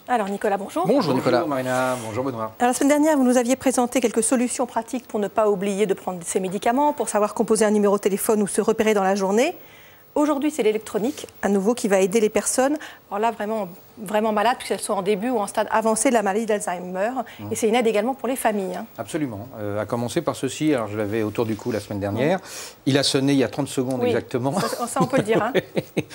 Alors Nicolas, bonjour. Bonjour Nicolas. Bonjour Marina, bonjour Benoît. Alors, la semaine dernière, vous nous aviez présenté quelques solutions pratiques pour ne pas oublier de prendre ses médicaments, pour savoir composer un numéro de téléphone ou se repérer dans la journée. Aujourd'hui, c'est l'électronique, à nouveau, qui va aider les personnes, alors là, vraiment malades, puisqu'elles sont en début ou en stade avancé de la maladie d'Alzheimer. Et c'est une aide également pour les familles. Absolument. À commencer par ceci, alors je l'avais autour du cou la semaine dernière. Il a sonné il y a 30 secondes exactement. Ça, on peut le dire. Hein.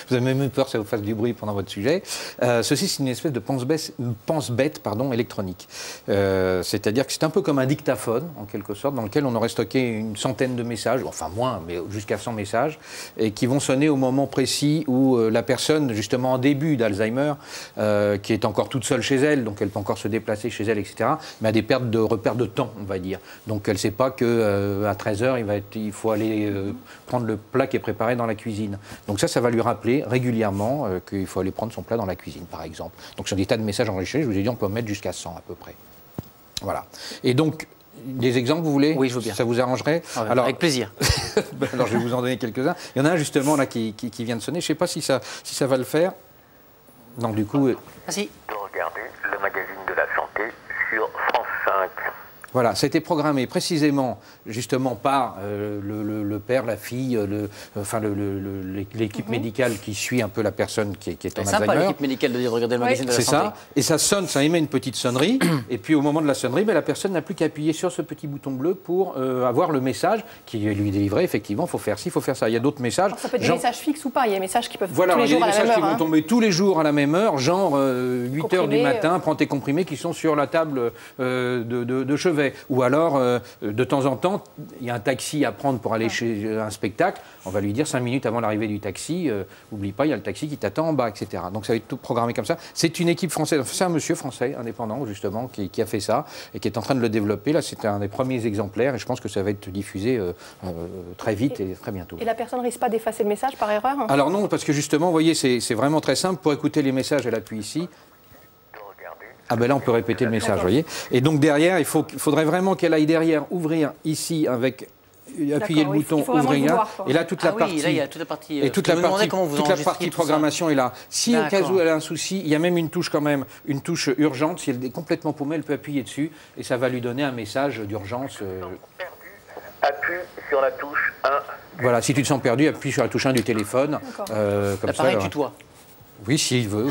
Vous avez même eu peur que ça vous fasse du bruit pendant votre sujet. Ceci, c'est une espèce de pense-bête électronique. C'est-à-dire que c'est un peu comme un dictaphone, en quelque sorte, dans lequel on aurait stocké une centaine de messages, enfin moins, mais jusqu'à 100 messages, et qui vont sonner au moment précis où la personne, justement en début d'Alzheimer, qui est encore toute seule chez elle, donc elle peut encore se déplacer chez elle, etc., mais a des pertes de repères de temps, on va dire. Donc elle ne sait pas qu'à 13 h, il faut aller prendre le plat qui est préparé dans la cuisine. Donc ça va lui rappeler régulièrement qu'il faut aller prendre son plat dans la cuisine, par exemple. Donc sur des tas de messages enregistrés, je vous ai dit, on peut en mettre jusqu'à 100 à peu près. Voilà. Et donc, des exemples, vous voulez? Oui, je veux bien. Ça vous arrangerait? Alors, avec plaisir. Alors, je vais vous en donner quelques-uns. Il y en a un, justement, là, qui vient de sonner. Je ne sais pas si ça va le faire. Non, du coup... Ah si. De regarder le magazine de la santé sur France 5. Voilà, ça a été programmé précisément, justement, par le père, la fille, l'équipe médicale qui suit un peu la personne qui est en Alzheimer. C'est sympa l'équipe médicale de dire de regarder le magazine de la santé. C'est ça, et ça sonne, ça émet une petite sonnerie, et puis au moment de la sonnerie, la personne n'a plus qu'à appuyer sur ce petit bouton bleu pour avoir le message qui est lui délivré. Effectivement, il faut faire ci, il faut faire ça. Il y a d'autres messages. Alors, ça peut être des messages fixes ou pas, il y a des messages qui peuvent voilà, tous les jours à la même heure. Il y a des messages qui vont tomber tous les jours à la même heure, genre 8 h du matin, prends tes comprimés qui sont sur la table de chevet. Ou alors, de temps en temps, il y a un taxi à prendre pour aller chez un spectacle. On va lui dire 5 minutes avant l'arrivée du taxi, oublie pas, il y a le taxi qui t'attend en bas, etc. Donc ça va être tout programmé comme ça. C'est une équipe française, c'est un monsieur français indépendant, justement, qui a fait ça et qui est en train de le développer. Là, c'est un des premiers exemplaires et je pense que ça va être diffusé très vite et très bientôt. Et la personne ne risque pas d'effacer le message par erreur? Alors non, parce que justement, vous voyez, c'est vraiment très simple. Pour écouter les messages, elle appuie ici. Ah ben là, on peut répéter le message, vous voyez. Et donc derrière, il faudrait vraiment qu'elle aille derrière, ouvrir ici avec... appuyer le bouton, ouvrir, et là toute la partie, là, il y a toute la partie, et toute la partie programmation est là. Si au cas où elle a un souci, il y a même une touche quand même, une touche urgente. Si elle est complètement paumée, elle peut appuyer dessus et ça va lui donner un message d'urgence. Appuie sur la touche 1. Voilà, si tu te sens perdu, appuie sur la touche 1 du téléphone. L'appareil tutoie. Oui, s'il veut.